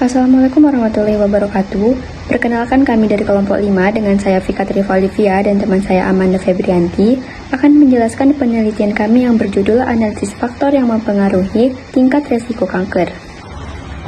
Assalamualaikum warahmatullahi wabarakatuh. Perkenalkan, kami dari kelompok 5 dengan saya Vika Trivalivia dan teman saya Amanda Febrianti akan menjelaskan penelitian kami yang berjudul analisis faktor yang mempengaruhi tingkat resiko kanker.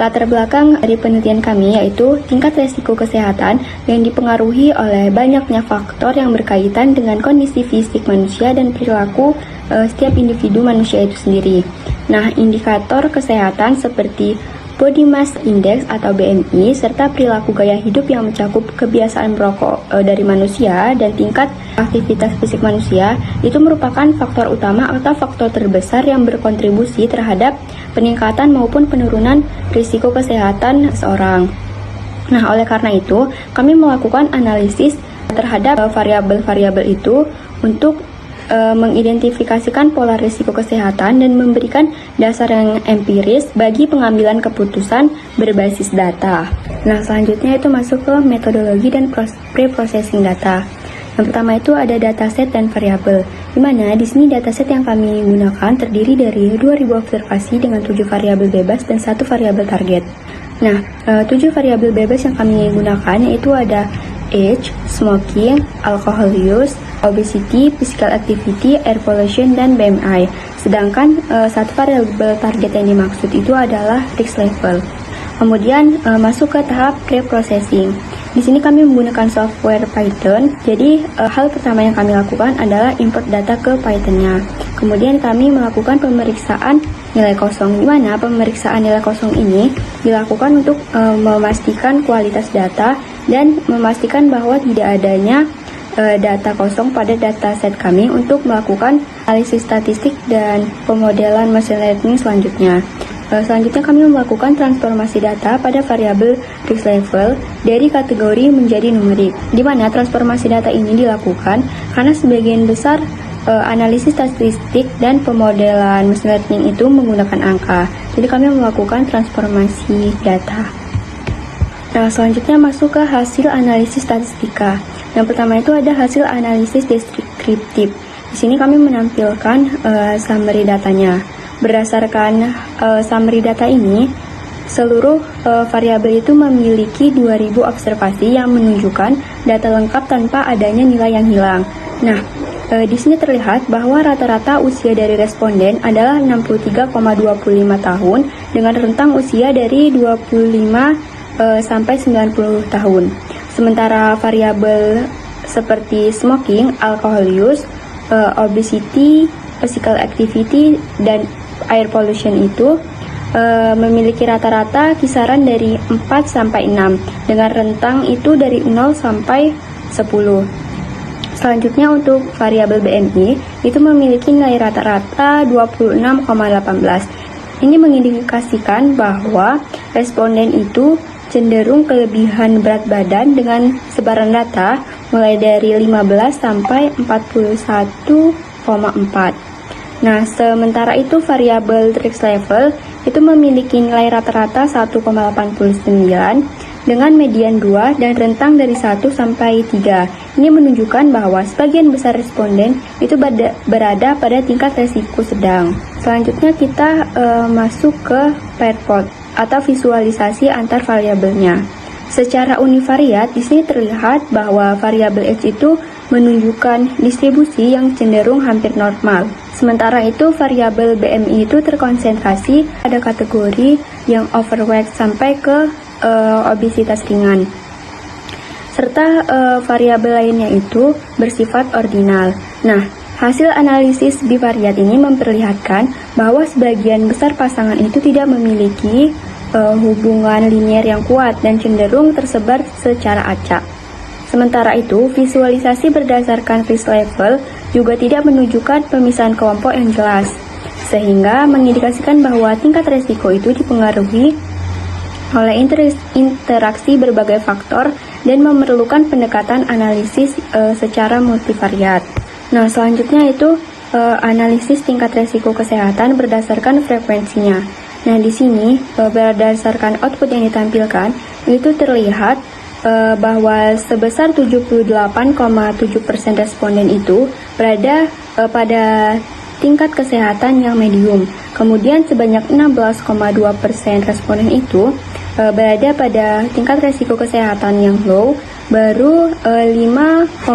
Latar belakang dari penelitian kami yaitu tingkat resiko kesehatan yang dipengaruhi oleh banyaknya faktor yang berkaitan dengan kondisi fisik manusia dan perilaku setiap individu manusia itu sendiri. Nah, indikator kesehatan seperti Body Mass Index atau BMI, serta perilaku gaya hidup yang mencakup kebiasaan merokok dari manusia dan tingkat aktivitas fisik manusia itu merupakan faktor utama atau faktor terbesar yang berkontribusi terhadap peningkatan maupun penurunan risiko kesehatan seseorang. Nah, oleh karena itu, kami melakukan analisis terhadap variabel-variabel itu untuk mengidentifikasikan pola risiko kesehatan dan memberikan dasar yang empiris bagi pengambilan keputusan berbasis data. Nah, selanjutnya itu masuk ke metodologi dan pre-processing data. Yang pertama itu ada dataset dan variabel, di mana di sini dataset yang kami gunakan terdiri dari 2000 observasi dengan 7 variabel bebas dan 1 variabel target. Nah, 7 variabel bebas yang kami gunakan yaitu ada age, smoking, alcohol use, obesity, physical activity, air pollution, dan BMI. Sedangkan 1 variabel target yang dimaksud itu adalah risk level. Kemudian masuk ke tahap pre-processing. Di sini kami menggunakan software Python. Jadi hal pertama yang kami lakukan adalah import data ke Python-nya. Kemudian kami melakukan pemeriksaan nilai kosong, di mana pemeriksaan nilai kosong ini dilakukan untuk memastikan kualitas data dan memastikan bahwa tidak adanya data kosong pada dataset kami untuk melakukan analisis statistik dan pemodelan machine learning selanjutnya. Selanjutnya kami melakukan transformasi data pada variabel risk level dari kategori menjadi numerik, di mana transformasi data ini dilakukan karena sebagian besar analisis statistik dan pemodelan machine learning itu menggunakan angka. Jadi kami melakukan transformasi data. Nah, selanjutnya masuk ke hasil analisis statistika. Yang pertama itu ada hasil analisis deskriptif. Di sini kami menampilkan summary datanya. Berdasarkan summary data ini, seluruh variabel itu memiliki 2000 observasi yang menunjukkan data lengkap tanpa adanya nilai yang hilang. Nah, di sini terlihat bahwa rata-rata usia dari responden adalah 63,25 tahun dengan rentang usia dari 25 sampai 90 tahun. Sementara variabel seperti smoking, alcohol use, obesity, physical activity, dan air pollution itu memiliki rata-rata kisaran dari 4 sampai 6 dengan rentang itu dari 0 sampai 10. Selanjutnya untuk variabel BMI itu memiliki nilai rata-rata 26,18. Ini mengindikasikan bahwa responden itu cenderung kelebihan berat badan dengan sebaran data mulai dari 15 sampai 41,4. Nah, sementara itu variabel risk level itu memiliki nilai rata-rata 1,89 dengan median 2 dan rentang dari 1 sampai 3. Ini menunjukkan bahwa sebagian besar responden itu berada pada tingkat resiko sedang. Selanjutnya kita masuk ke pair plot atau visualisasi antar variabelnya. Secara univariat, di sini terlihat bahwa variabel age itu menunjukkan distribusi yang cenderung hampir normal. Sementara itu, variabel BMI itu terkonsentrasi pada kategori yang overweight sampai ke obesitas ringan. Serta variabel lainnya itu bersifat ordinal. Nah, hasil analisis bivariat ini memperlihatkan bahwa sebagian besar pasangan itu tidak memiliki hubungan linier yang kuat dan cenderung tersebar secara acak. Sementara itu, visualisasi berdasarkan risk level juga tidak menunjukkan pemisahan kelompok yang jelas, sehingga mengindikasikan bahwa tingkat resiko itu dipengaruhi oleh interaksi berbagai faktor dan memerlukan pendekatan analisis secara multivariat. Nah, selanjutnya itu analisis tingkat resiko kesehatan berdasarkan frekuensinya. Nah, di sini berdasarkan output yang ditampilkan itu terlihat bahwa sebesar 78,7% responden itu berada pada tingkat kesehatan yang medium. Kemudian sebanyak 16,2% responden itu berada pada tingkat resiko kesehatan yang low, baru 5,1%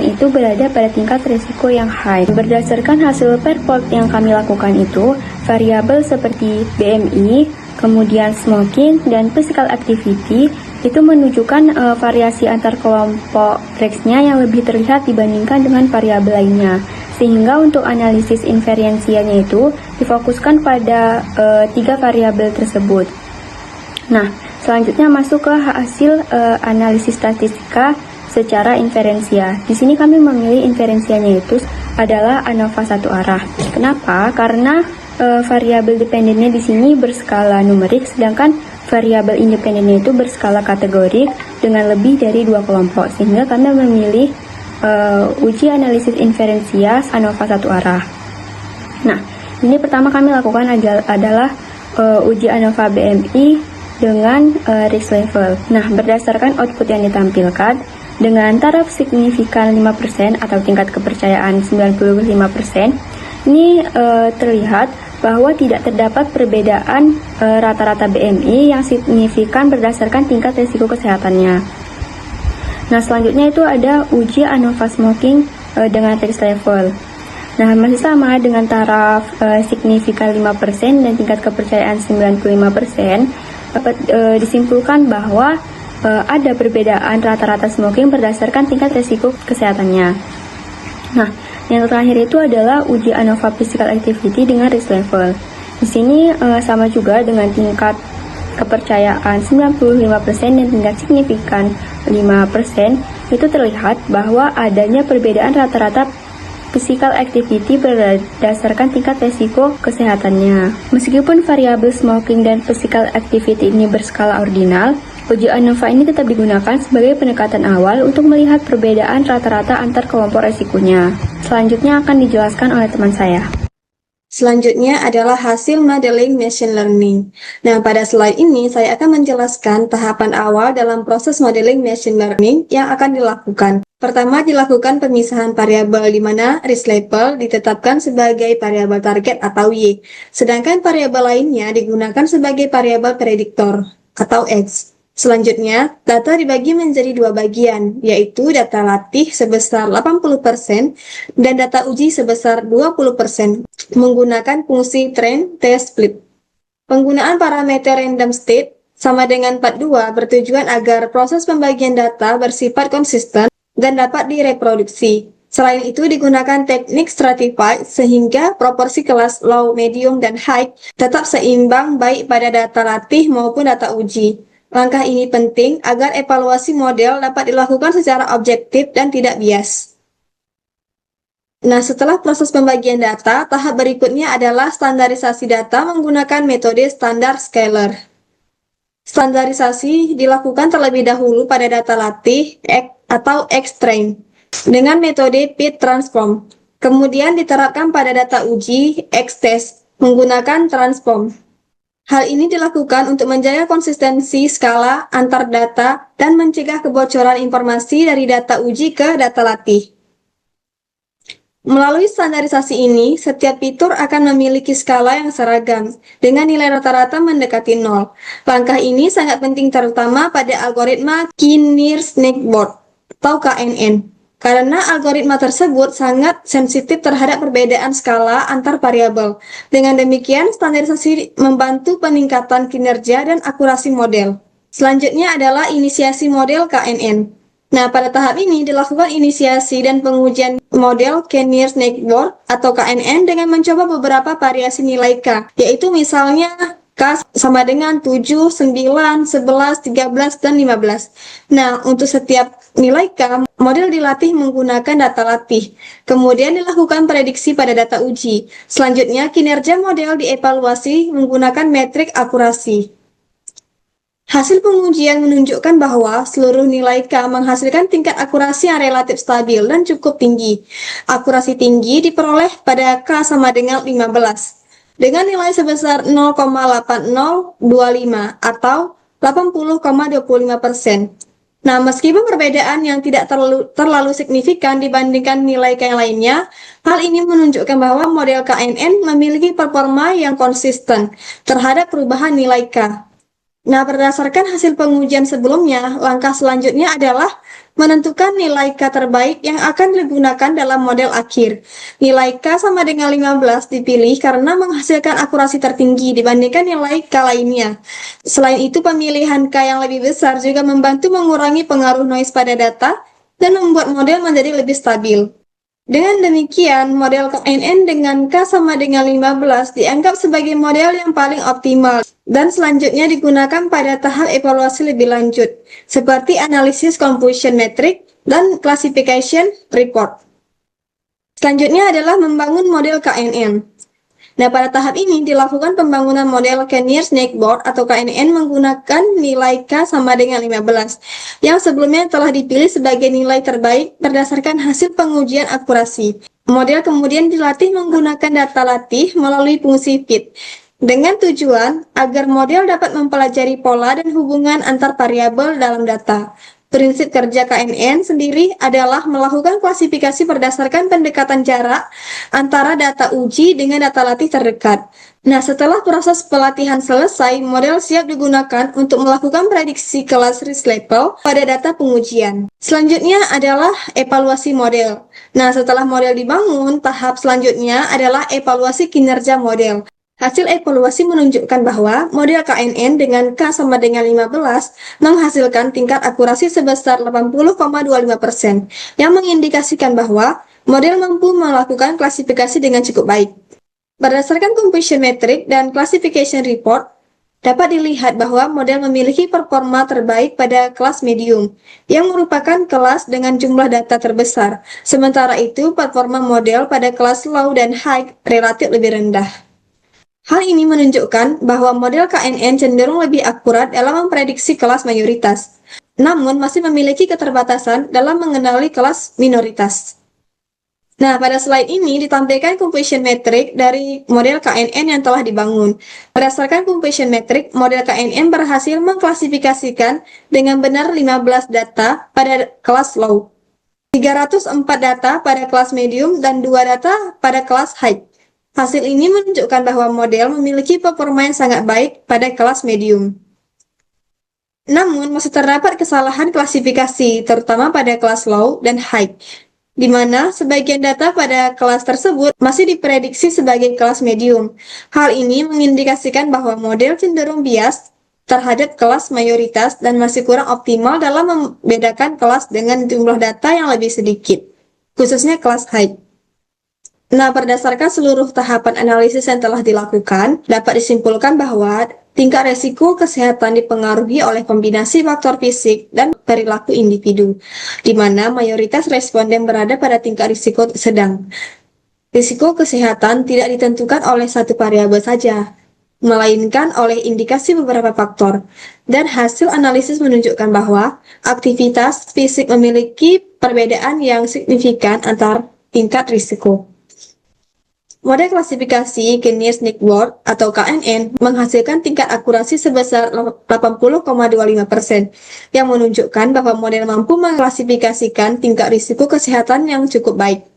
itu berada pada tingkat resiko yang high. Berdasarkan hasil perport yang kami lakukan itu, variabel seperti BMI, kemudian smoking, dan physical activity itu menunjukkan variasi antar kelompok REX-nya yang lebih terlihat dibandingkan dengan variabel lainnya. Sehingga untuk analisis invariansianya itu difokuskan pada 3 variabel tersebut. Nah, selanjutnya masuk ke hasil analisis statistika secara inferensia. Di sini kami memilih inferensianya itu adalah ANOVA satu arah. Kenapa? Karena variabel dependennya di sini berskala numerik, sedangkan variabel independennya itu berskala kategorik dengan lebih dari 2 kelompok. Sehingga kami memilih uji analisis inferensia ANOVA satu arah. Nah, ini pertama kami lakukan adalah uji ANOVA BMI dengan risk level. Nah, berdasarkan output yang ditampilkan, dengan taraf signifikan 5% atau tingkat kepercayaan 95%, ini terlihat bahwa tidak terdapat perbedaan rata-rata BMI yang signifikan berdasarkan tingkat risiko kesehatannya. Nah, selanjutnya itu ada uji ANOVA smoking dengan risk level. Nah, masih sama dengan taraf signifikan 5% dan tingkat kepercayaan 95%, dapat disimpulkan bahwa ada perbedaan rata-rata smoking berdasarkan tingkat risiko kesehatannya. Nah, yang terakhir itu adalah uji ANOVA physical activity dengan risk level. Di sini sama juga dengan tingkat kepercayaan 95% dan tingkat signifikan 5%, itu terlihat bahwa adanya perbedaan rata-rata physical activity berdasarkan tingkat resiko kesehatannya. Meskipun variabel smoking dan physical activity ini berskala ordinal, uji ANOVA ini tetap digunakan sebagai pendekatan awal untuk melihat perbedaan rata-rata antar kelompok resikonya. Selanjutnya akan dijelaskan oleh teman saya. Selanjutnya adalah hasil modeling machine learning. Nah, pada slide ini saya akan menjelaskan tahapan awal dalam proses modeling machine learning yang akan dilakukan. Pertama, dilakukan pemisahan variabel di mana risk level ditetapkan sebagai variabel target atau Y, sedangkan variabel lainnya digunakan sebagai variabel prediktor atau X. Selanjutnya, data dibagi menjadi 2 bagian, yaitu data latih sebesar 80% dan data uji sebesar 20%, menggunakan fungsi train, test, split. Penggunaan parameter random state sama dengan 42 bertujuan agar proses pembagian data bersifat konsisten dan dapat direproduksi. Selain itu, digunakan teknik stratified sehingga proporsi kelas low, medium, dan high tetap seimbang baik pada data latih maupun data uji. Langkah ini penting agar evaluasi model dapat dilakukan secara objektif dan tidak bias. Nah, setelah proses pembagian data, tahap berikutnya adalah standarisasi data menggunakan metode standar scalar. Standarisasi dilakukan terlebih dahulu pada data latih atau X-train dengan metode fit transform. Kemudian diterapkan pada data uji X-test menggunakan transform. Hal ini dilakukan untuk menjaga konsistensi skala antar data dan mencegah kebocoran informasi dari data uji ke data latih. Melalui standarisasi ini, setiap fitur akan memiliki skala yang seragam, dengan nilai rata-rata mendekati 0. Langkah ini sangat penting terutama pada algoritma K-nearest-neighbor atau KNN. Karena algoritma tersebut sangat sensitif terhadap perbedaan skala antar variabel. Dengan demikian, standarisasi membantu peningkatan kinerja dan akurasi model. Selanjutnya adalah inisiasi model KNN. Nah, pada tahap ini dilakukan inisiasi dan pengujian model K-nearest-neighbor atau KNN dengan mencoba beberapa variasi nilai K, yaitu misalnya K sama dengan 7, 9, 11, 13, dan 15. Nah, untuk setiap nilai K, model dilatih menggunakan data latih. Kemudian dilakukan prediksi pada data uji. Selanjutnya, kinerja model dievaluasi menggunakan metrik akurasi. Hasil pengujian menunjukkan bahwa seluruh nilai K menghasilkan tingkat akurasi yang relatif stabil dan cukup tinggi. Akurasi tinggi diperoleh pada K sama dengan 15. Dengan nilai sebesar 0,8025 atau 80,25%. Nah, meskipun perbedaan yang tidak terlalu signifikan dibandingkan nilai K yang lainnya, hal ini menunjukkan bahwa model KNN memiliki performa yang konsisten terhadap perubahan nilai K. Nah, berdasarkan hasil pengujian sebelumnya, langkah selanjutnya adalah menentukan nilai K terbaik yang akan digunakan dalam model akhir. Nilai K sama dengan 15 dipilih karena menghasilkan akurasi tertinggi dibandingkan nilai K lainnya. Selain itu, pemilihan K yang lebih besar juga membantu mengurangi pengaruh noise pada data dan membuat model menjadi lebih stabil. Dengan demikian, model KNN dengan K sama dengan 15 dianggap sebagai model yang paling optimal dan selanjutnya digunakan pada tahap evaluasi lebih lanjut, seperti analisis confusion metric dan classification report. Selanjutnya adalah membangun model KNN. Nah, pada tahap ini dilakukan pembangunan model K-near-Snake Board atau KNN menggunakan nilai K sama dengan 15, yang sebelumnya telah dipilih sebagai nilai terbaik berdasarkan hasil pengujian akurasi. Model kemudian dilatih menggunakan data latih melalui fungsi fit, dengan tujuan agar model dapat mempelajari pola dan hubungan antar variabel dalam data. Prinsip kerja KNN sendiri adalah melakukan klasifikasi berdasarkan pendekatan jarak antara data uji dengan data latih terdekat. Nah, setelah proses pelatihan selesai, model siap digunakan untuk melakukan prediksi kelas risk level pada data pengujian. Selanjutnya adalah evaluasi model. Nah, setelah model dibangun, tahap selanjutnya adalah evaluasi kinerja model. Hasil evaluasi menunjukkan bahwa model KNN dengan K sama dengan 15 menghasilkan tingkat akurasi sebesar 80,25%, yang mengindikasikan bahwa model mampu melakukan klasifikasi dengan cukup baik. Berdasarkan confusion metric dan classification report, dapat dilihat bahwa model memiliki performa terbaik pada kelas medium, yang merupakan kelas dengan jumlah data terbesar. Sementara itu, performa model pada kelas low dan high relatif lebih rendah. Hal ini menunjukkan bahwa model KNN cenderung lebih akurat dalam memprediksi kelas mayoritas, namun masih memiliki keterbatasan dalam mengenali kelas minoritas. Nah, pada slide ini ditampilkan confusion metric dari model KNN yang telah dibangun. Berdasarkan confusion metric, model KNN berhasil mengklasifikasikan dengan benar 15 data pada kelas low, 304 data pada kelas medium, dan 2 data pada kelas high. Hasil ini menunjukkan bahwa model memiliki performa yang sangat baik pada kelas medium. Namun, masih terdapat kesalahan klasifikasi, terutama pada kelas low dan high, di mana sebagian data pada kelas tersebut masih diprediksi sebagai kelas medium. Hal ini mengindikasikan bahwa model cenderung bias terhadap kelas mayoritas dan masih kurang optimal dalam membedakan kelas dengan jumlah data yang lebih sedikit, khususnya kelas high. Nah, berdasarkan seluruh tahapan analisis yang telah dilakukan, dapat disimpulkan bahwa tingkat resiko kesehatan dipengaruhi oleh kombinasi faktor fisik dan perilaku individu, di mana mayoritas responden berada pada tingkat risiko sedang. Risiko kesehatan tidak ditentukan oleh satu variabel saja, melainkan oleh indikasi beberapa faktor, dan hasil analisis menunjukkan bahwa aktivitas fisik memiliki perbedaan yang signifikan antar tingkat risiko. Model klasifikasi K-near-Snake Board atau KNN menghasilkan tingkat akurasi sebesar 80,25%, yang menunjukkan bahwa model mampu mengklasifikasikan tingkat risiko kesehatan yang cukup baik.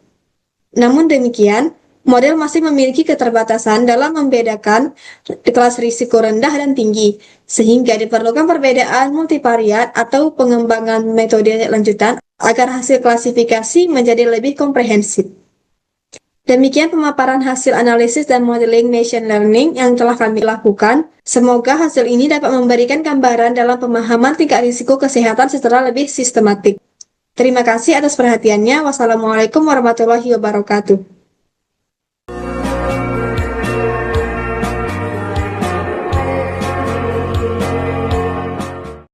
Namun demikian, model masih memiliki keterbatasan dalam membedakan kelas risiko rendah dan tinggi, sehingga diperlukan perbedaan multivariat atau pengembangan metode lanjutan agar hasil klasifikasi menjadi lebih komprehensif. Demikian pemaparan hasil analisis dan modeling machine learning yang telah kami lakukan. Semoga hasil ini dapat memberikan gambaran dalam pemahaman tingkat risiko kesehatan secara lebih sistematik. Terima kasih atas perhatiannya. Wassalamualaikum warahmatullahi wabarakatuh.